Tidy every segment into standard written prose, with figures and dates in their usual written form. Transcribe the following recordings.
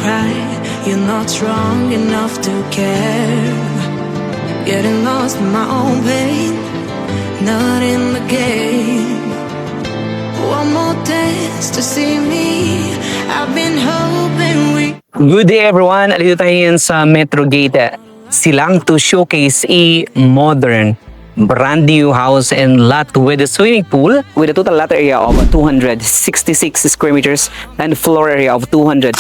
cry. You're not strong enough to care. Getting lost in my own pain, not in the game. One more dance to see me. I've been hoping we... Good day everyone! Alito tayo yun sa Metro Gate Silang to showcase a modern brand new house and lot with a swimming pool with a total lot area of 266 square meters and floor area of 254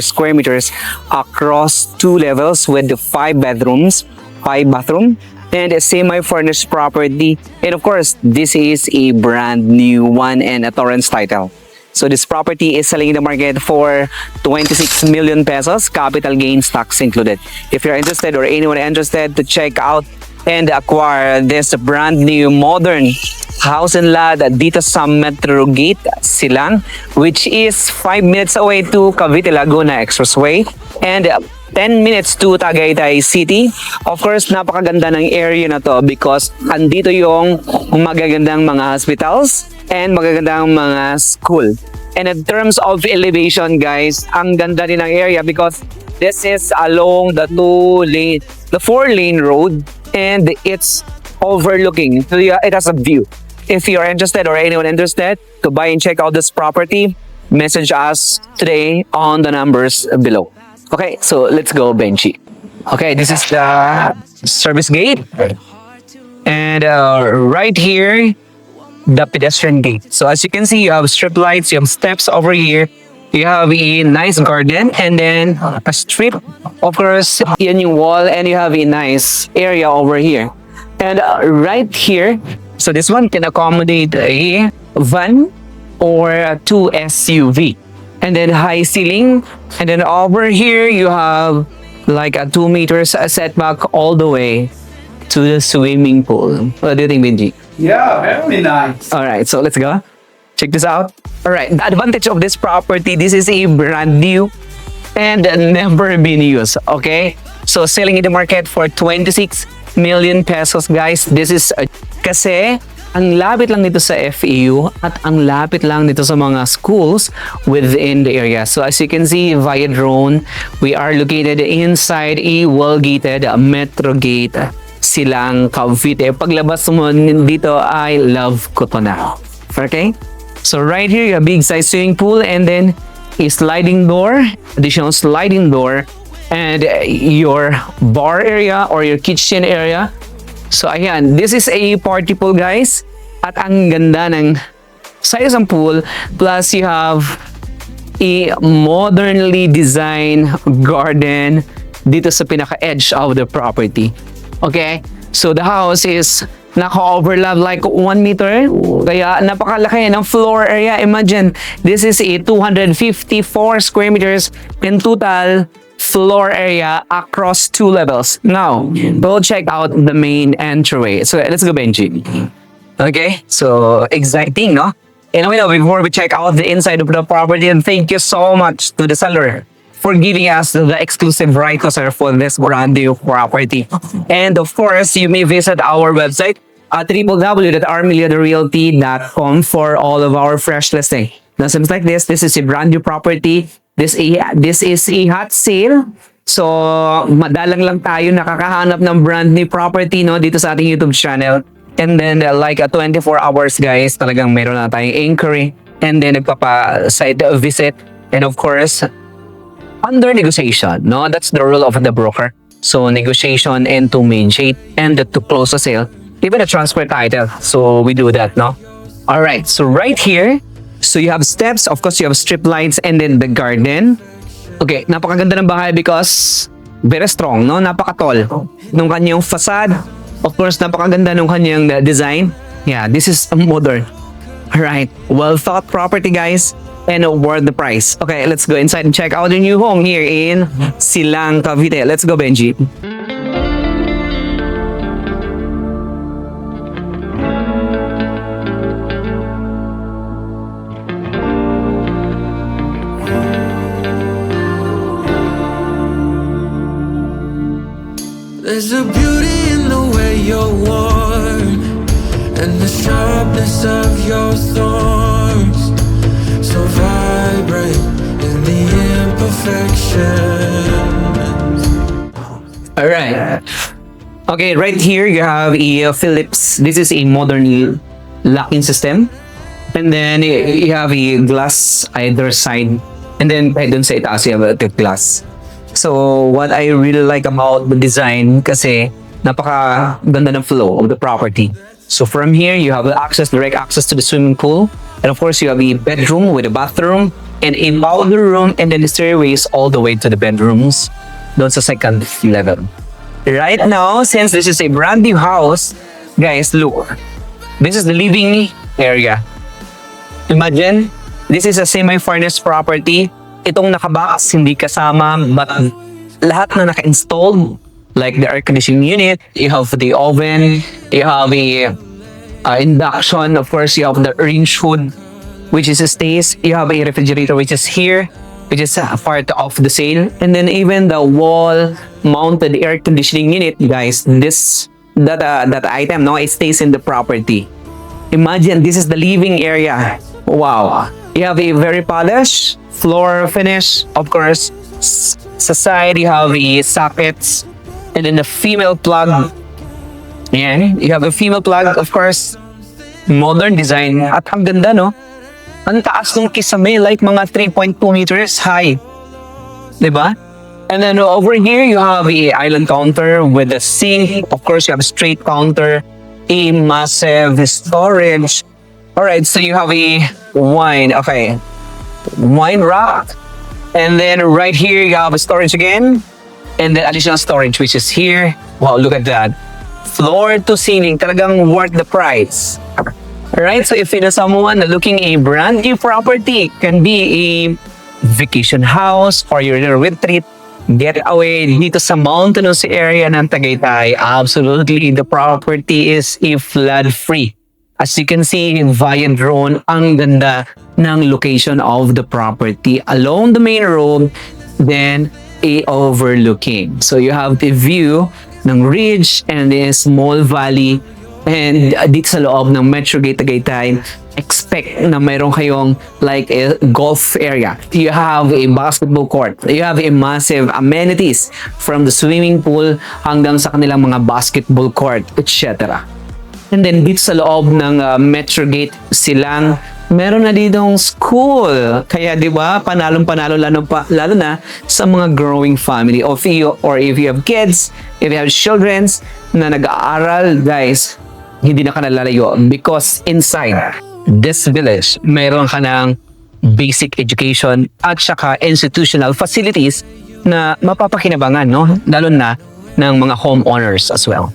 square meters across 2 levels with 5 bedrooms, 5 bathroom, and a semi-furnished property. And of course, this is a brand new one and a Torrance title. So this property is selling in the market for 26 million pesos, capital gains tax included. If you're interested or anyone interested to check out and acquire this brand new modern house and lot dito sa Metro Gate, Silang, which is 5 minutes away to Cavite Laguna Expressway and 10 minutes to Tagaytay City. Of course, napakaganda ng area na to because andito yung magagandang mga hospitals and magagandang mga school. And in terms of elevation, guys, ang ganda din ng area because this is along the 4-lane road and it's overlooking. So yeah, it has a view. If you're interested or anyone interested to buy and check out this property, message us today on the numbers below. Okay, so let's go, Benji. Okay, this is the service gate. And right here, the pedestrian gate. So as you can see, you have strip lights, you have steps over here, you have a nice garden, and then a strip, of course, in your wall, and you have a nice area over here. And right here, so this one can accommodate a van or 2 SUV. And then high ceiling, and then over here you have like a 2 meters setback all the way to the swimming pool. What do you think, Benji? Yeah, very nice. All right, so let's go. Check this out. All right, the advantage of this property, this is a brand new and never been used, okay? So selling in the market for 26 million pesos, guys. This is kasi ang lapit lang dito sa FEU at ang lapit lang dito sa mga schools within the area. So as you can see via drone, we are located inside a well-gated Metro Gate Silang Cavite. Paglabas mo dito, I love ko to na. Okay? So right here, you have big size swimming pool and then a sliding door, additional sliding door, and your bar area or your kitchen area. So ayan, this is a party pool, guys. At ang ganda ng size ng pool. Plus you have a modernly designed garden dito sa pinaka-edge of the property. Okay? So the house is naka-overlap like 1 meter. Kaya napakalaki ng floor area. Imagine, this is a 254 square meters in total floor area across 2 levels. Now, we'll check out the main entryway. So let's go, Benji. Okay, so exciting, no? And before we check out the inside of the property, and thank you so much to the seller for giving us the exclusive right to sell for this brand new property. And of course, you may visit our website at www.rmilladarealty.com for all of our fresh listing. Now, seems like this is a brand new property. This is a hot sale. So, madalang lang tayo nakakahanap ng brand new property, no, dito sa ating YouTube channel. And then, like 24 hours, guys, talagang meron na tayong inquiry. And then, nagpapa-site visit. And of course, under negotiation, no? That's the rule of the broker. So, negotiation and to mediate and to close the sale. Even a transfer title. So, we do that, no? Alright, so right here, so you have steps, of course, you have strip lights and then the garden. Okay, napakaganda ng bahay because very strong, no? Napaka-tall nung kanyang facade. Of course, napakaganda nung kanyang design. Yeah, this is a modern. Alright, well-thought property, guys. And worth the price. Okay, let's go inside and check out the new home here in Silang Cavite. Let's go, Benji. There's a beauty in the way you're worn and the sharpness of your thorns. So vibrant in the imperfections. Alright. Okay, right here you have a Philips. This is a modern locking system. And then you have a glass either side. And then kahit dun sa itaas you have a glass. So what I really like about the design kasi napaka ganda ng flow of the property. So from here you have direct access to the swimming pool. And of course you have a bedroom with a bathroom and a powder room, and then the stairways all the way to the bedrooms doon sa second level. Right now, since this is a brand new house, guys, look. This is the living area. Imagine, this is a semi-furnished property. Itong nakabox, hindi kasama, but lahat na naka-installed, like the air conditioning unit, you have the oven, you have a induction, of course, you have the range hood, which is a stays, you have a refrigerator, which is here, which is a part of the sale, and then even the wall-mounted air conditioning unit, guys, that item, no, it stays in the property. Imagine, this is the living area. Wow. You have a very polished floor finish, of course. Sa side, you have a sockets, and then the female plug. Yan, you have a female plug, of course. Modern design. At ang ganda, no? Ang taas ng kisame, like mga 3.2 meters high. Diba? And then over here, you have a island counter with a sink. Of course, you have a straight counter, a massive storage. Alright, so you have a wine rack. And then right here, you have a storage again. And then additional storage, which is here. Wow, look at that. Floor to ceiling, talagang worth the price. Alright, so if you know someone looking a brand new property, can be a vacation house or your retreat, get away dito sa mountainous area ng Tagaytay, absolutely, the property is a flood-free. As you can see via drone, ang ganda ng location of the property along the main road, then a overlooking. So you have the view ng ridge and the small valley, and dito sa loob ng Metro Gate Tagaytay, expect na mayroon kayong like a golf area. You have a basketball court. You have a massive amenities from the swimming pool hanggang sa kanilang mga basketball court, etc. And then dito sa loob ng Metro Gate Silang, meron na ditong school. Kaya di ba, panalong-panalo lalo na sa mga growing family. Or if you have kids, if you have children na nag-aaral, guys, hindi na ka nalalayo because inside this village, mayroon ka ng basic education at saka institutional facilities na mapapakinabangan, no? Lalo na ng mga homeowners as well.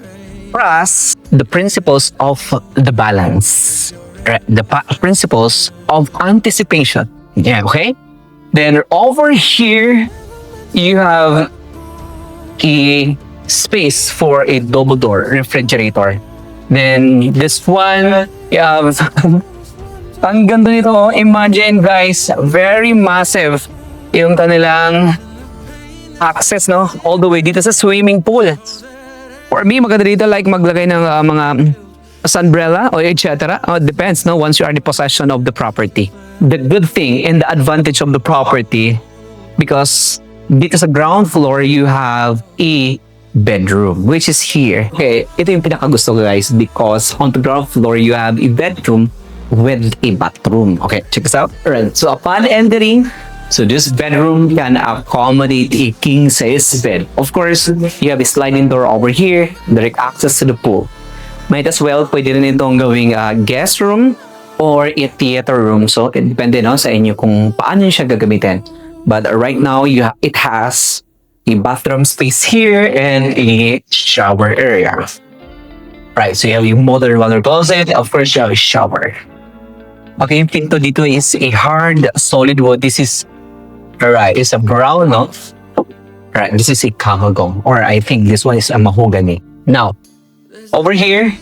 Plus, the principles of the balance. The principles of anticipation. Yeah, okay? Then over here, you have a space for a double door refrigerator. Then this one, you have ang ganda nito. Imagine guys, very massive yung kanilang access, no? All the way dito sa swimming pool. For me, maganda dito like maglagay ng mga sunbrella or etc. Depends, no? Once you are in the possession of the property. The good thing and the advantage of the property, because dito sa ground floor, you have a bedroom, which is here. Okay, ito yung pinakagusto guys, because on the ground floor, you have a bedroom with a bathroom. Okay, check this out. Alright, so upon entering, so this bedroom can accommodate a king-size bed. Of course, you have a sliding door over here, direct access to the pool. Might as well, pwede rin itong gawing guest room or a theater room. So, it depende no, sa inyo kung paano siya gagamitin. But right now, it has a bathroom space here and a shower area. Right, so you have your modern water closet. Of course, you have a shower. Okay, yung pinto dito is a hard, solid wood. This is, alright, it's a brown, no? Right, this is a kamagong. Or I think this one is a mahogany. Now, over here,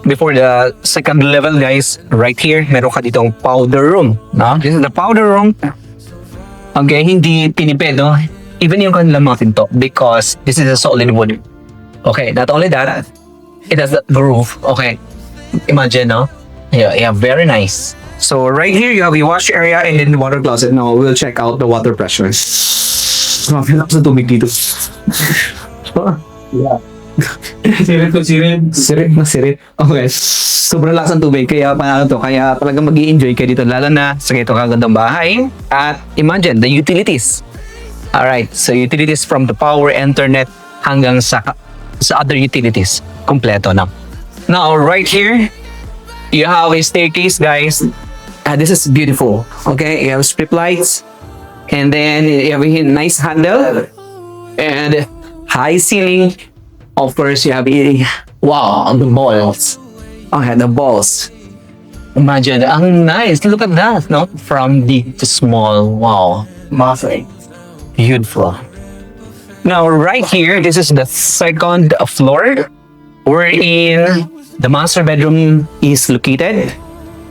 before the second level, guys, right here, meron ka ditong powder room. No? This is the powder room. Okay, hindi tinipid, no? Even yung kanilang mga pinto, because this is a solid wood. Okay, not only that, it has the groove. Okay, imagine, no? Yeah, very nice. So right here, you have a wash area and then the water closet. Now, we'll check out the water pressure. Grabe lang sa tubig dito. Sirit ko sirit. Sirit na sirit. Okay. Sobrang lakas ng tubig. Kaya paano to? Kaya talagang mag-i-enjoy ka dito. Lalo na sa ganito kagandang bahay. At imagine, the utilities. Alright. So utilities from the power, internet, hanggang sa other utilities. Kompleto na. Now, right here, you have a staircase, guys. This is beautiful. Okay. You have strip lights. And then you have a nice handle. And high ceiling. Of course, you have a wow, the balls. Okay, the balls. Imagine, ang nice. Look at that, no? From big to small. Wow. Massive. Beautiful. Now, right here, this is the second floor wherein the master bedroom is located.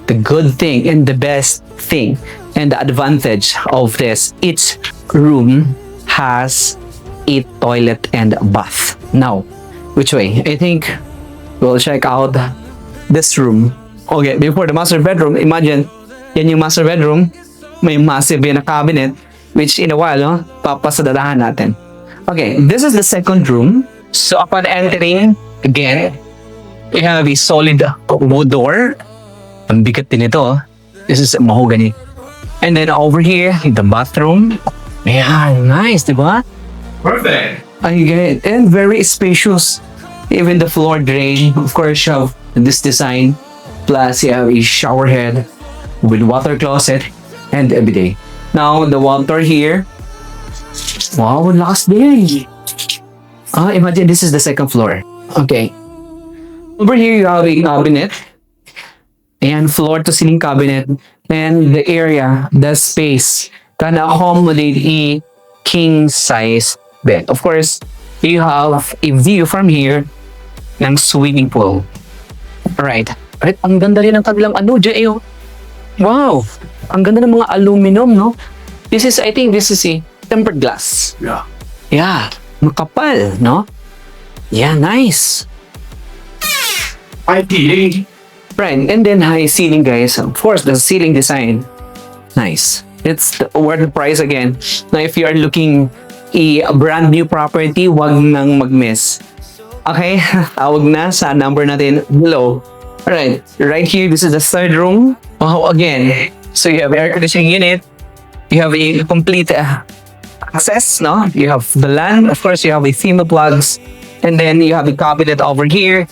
The good thing and the best thing and the advantage of this, each room has a toilet and bath. Now, which way? I think we'll check out this room. Okay, before the master bedroom, imagine, yan yung master bedroom. May massive na cabinet, which in a while, no, papasadadahan natin. Okay, this is the second room. So upon entering, again, you have a solid wood door. Ang bigat din ito. This is mahogany. And then over here, the bathroom. Ayan, nice, di ba? Perfect. I get it. And very spacious. Even the floor drain, of course, you have this design. Plus, you have a shower head with water closet and a bidet. Now, the water here. Wow, last day. Imagine this is the second floor. Okay. Over here, you have a cabinet. And floor to ceiling cabinet. And the area, the space, can accommodate a king size bed. Of course, you have a view from here ng swimming pool. Alright. Right, ang ganda rin ng kanilang dyan. Wow! Ang ganda ng mga aluminum, no? This is, I think this is a tempered glass. Yeah. Yeah. Makapal, no? Yeah, nice. IPA. Right, and then high ceiling, guys. Of course, the ceiling design. Nice. It's worth the price again. Now, if you are looking a brand new property, wag nang mag-miss. Okay, tawag na sa number natin below. Alright, right here, this is the third room. Wow, again. So you have air conditioning unit. You have a complete access, no? You have the LAN. Of course, you have a female plugs. And then you have a cabinet over here.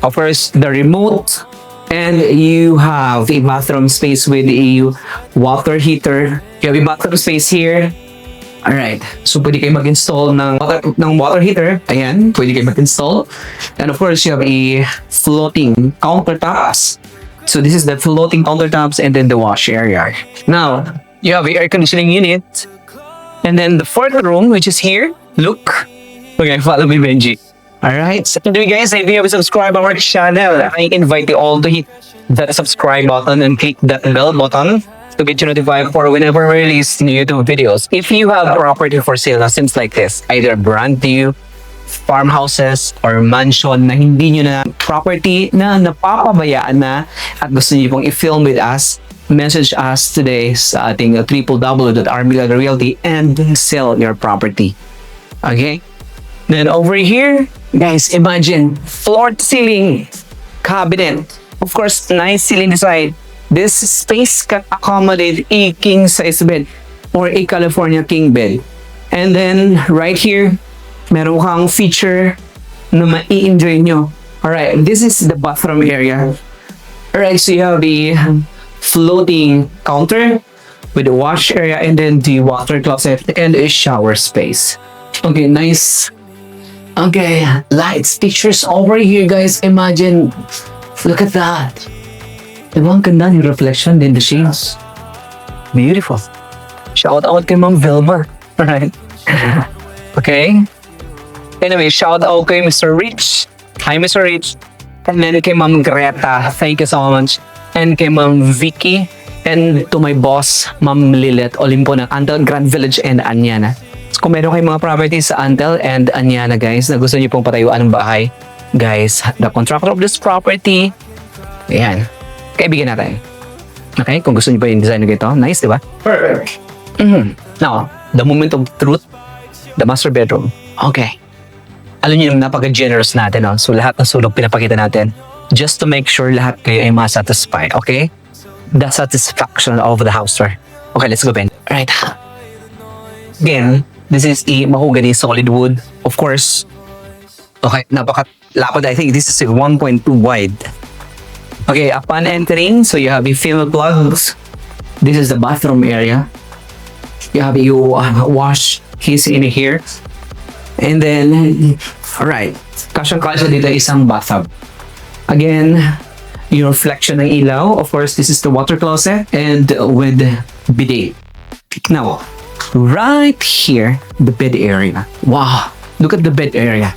Of course, the remote. And you have a bathroom space with a water heater. You have a bathroom space here. Alright. So, pwede kayo mag-install ng water heater. Ayan. Pwede kayo mag-install. And of course, you have a floating countertops. So, this is the floating countertops and then the wash area. Now, you have a air conditioning unit. And then the fourth room, which is here. Look. Okay, follow me, Benji. Alright. So, today guys, if you haven't subscribed our channel, I invite you all to hit that subscribe button and click that bell button to get you notified for whenever we release new YouTube videos. If you have property for sale na seems like this, either brand new, farmhouses, or mansion na hindi nyo na property na napapabayaan na at gusto nyo pong i-film with us, message us today sa ating www.rmilladarealty and sell your property. Okay? Then over here, guys, imagine floor to ceiling cabinet. Of course, nice ceiling design. This space can accommodate a king size bed or a California king bed. And then right here, meron kang feature na mai-enjoy nyo. Alright, this is the bathroom area. Alright, so you have a floating counter with a wash area and then the water closet and a shower space. Okay, nice. Okay, lights, pictures over here, guys. Imagine, look at that. Diba ang ganda yung reflection din, the shades. Beautiful. Shout out kay Ma'am Vilma. Alright. Okay. Anyway, shout out kay Mr. Rich. Hi, Mr. Rich. And then kay Ma'am Greta. Thank you so much. And kay Ma'am Vicky. And to my boss, Ma'am Lilet Olimpo ng Antel Grand Village and Anyana. So, kung meron kayong mga properties sa Antel and Anyana, guys, na gusto niyo pong patayuan ng bahay, guys, the contractor of this property, ayan, kaibigan natin. Okay, kung gusto niyo pa yung design na ganito, nice, di ba? Perfect. Now, the moment of truth, the master bedroom. Okay. Alam niyo yung napaka-generous natin, no? So, lahat ng sulok pinapakita natin just to make sure lahat kayo ay masatisfy, okay? The satisfaction of the house tour. Okay, let's go, Ben. Alright. Again, this is a mahogany solid wood. Of course, okay, napaka-lapad. I think this is a 1.2 wide. Okay, upon entering, so you have a female plugs. This is the bathroom area. You have a wash case in here. And then, alright, kasyang-kasya dito isang bathtub. Again, yung reflection ng ilaw. Of course, this is the water closet and with bidet. Now, right here, the bed area. Wow, look at the bed area.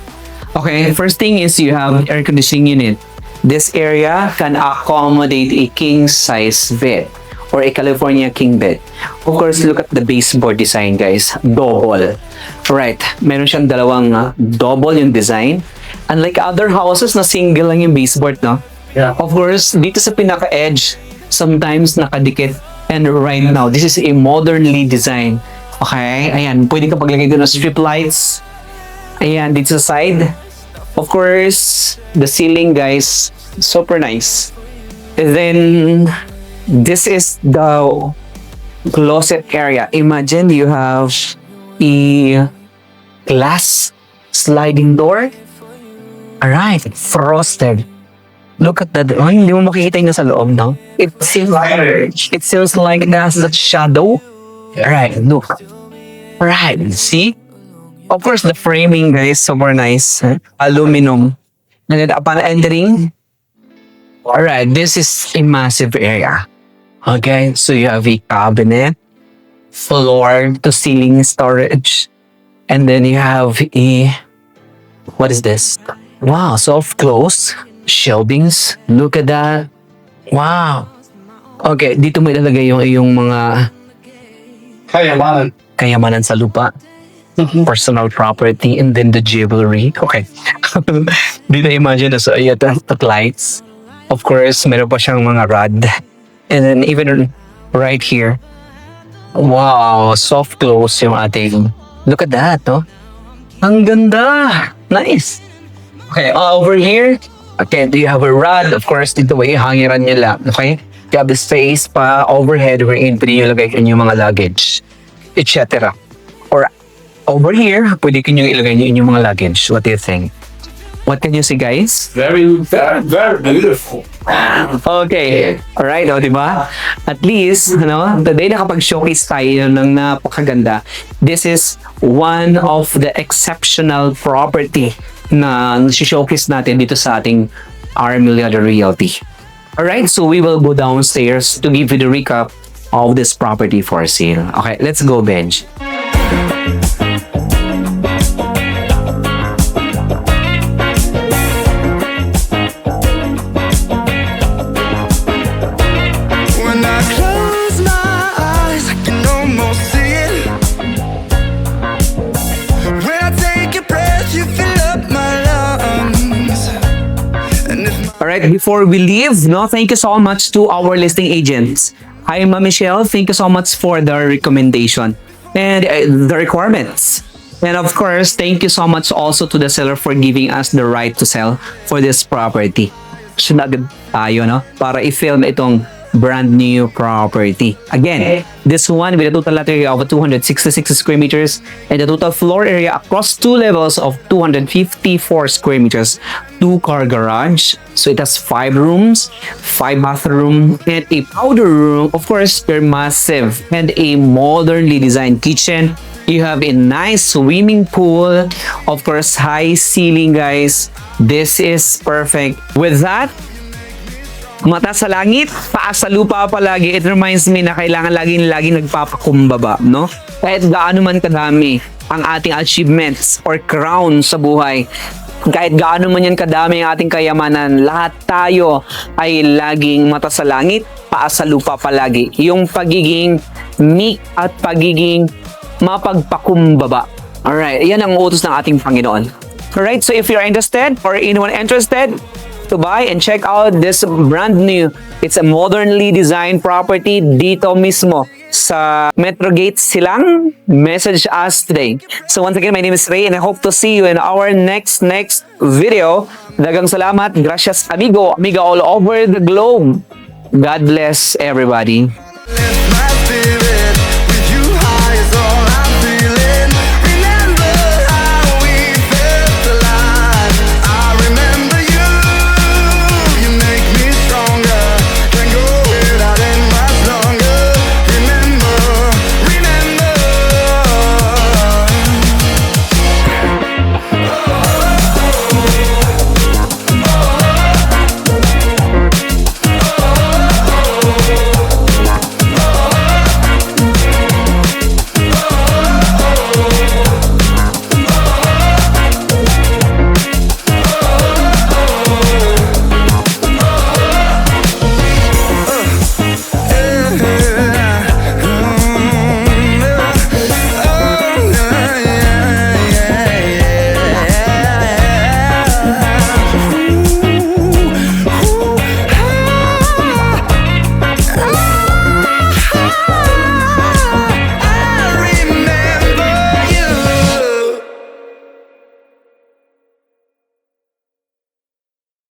Okay, first thing is you have air conditioning unit. This area can accommodate a king size bed or a California king bed. Of course, look at the baseboard design, guys. Double. Right, meron siyang dalawang double yung design. Unlike other houses na single lang yung baseboard, no? Yeah. Of course, dito sa pinaka-edge, sometimes nakadikit. And right now, this is a modernly designed. Okay, ayan, pwede ka paglagay doon ng strip lights. Ayan, dito sa side. Of course, the ceiling, guys, super nice. And then, this is the closet area. Imagine you have a glass sliding door. Alright, frosted. Look at that. Oh, hindi mo makikita yung nasa loob, no? It seems like there's that shadow. Alright, look. Alright, see? Of course, the framing, guys, super nice. Aluminum. And then upon entering, alright, this is a massive area. Okay, so you have a cabinet, floor to ceiling storage, and then you have a, what is this? Wow, soft close, shelvings. Look at that. Wow. Okay, dito mo ilalagay yung iyong mga kayamanan sa lupa. Personal property, and then the jewelry. Okay. Dito imagine so the lights. Of course, meron pa siyang mga rod. And then even right here. Wow, soft close yung ating. Look at that, no? Ang ganda. Nice. Okay, over here. Okay, do you have a rod? Of course, dito may hangiran nila. Okay? You have the space pa overhead wherein pwede nyo lagay yung mga luggage, etc. Or over here, pwede nyo ilagay nyo yung mga luggage. What do you think? What can you see, guys? Very, very, very beautiful. Okay. Alright, o, diba? At least, today nakapag-showcase tayo ng napakaganda. This is one of the exceptional property na showcase natin dito sa ating Rey Millada Realty. Alright, so we will go downstairs to give you the recap of this property for sale. Okay, let's go, Benj. When I close my eyes, I can almost see it. When I take a breath, you fill up my lungs. And if Alright, before we leave, thank you so much to our listing agents. Hi, Ma'am Michelle. Thank you so much for the recommendation and the requirements. And of course, thank you so much also to the seller for giving us the right to sell for this property. Sinagad tayo, no? Para i-film itong brand new property. Again, this one with a total lot area of 266 square meters and a total floor area across 2 levels of 254 square meters. 2-car garage. So it has 5 rooms, 5 bathroom, and a powder room. Of course, very massive and a modernly designed kitchen. You have a nice swimming pool. Of course, high ceiling, guys. This is perfect. With that, mata sa langit, paa sa lupa palagi. It reminds me na kailangan laging nagpapakumbaba, no? Kahit gaano man kadami ang ating achievements or crown sa buhay, kahit gaano man yan kadami ang ating kayamanan, lahat tayo ay laging mata sa langit, paa sa lupa palagi. Yung pagiging meek at pagiging mapagpakumbaba. Alright, yan ang utos ng ating Panginoon. Alright, so if you're interested or anyone interested, to buy and check out this brand new. It's a modernly designed property dito mismo sa Metro Gate Silang. Message us today. So once again, my name is Rey and I hope to see you in our next video. Dagang salamat. Gracias amiga all over the globe. God bless everybody.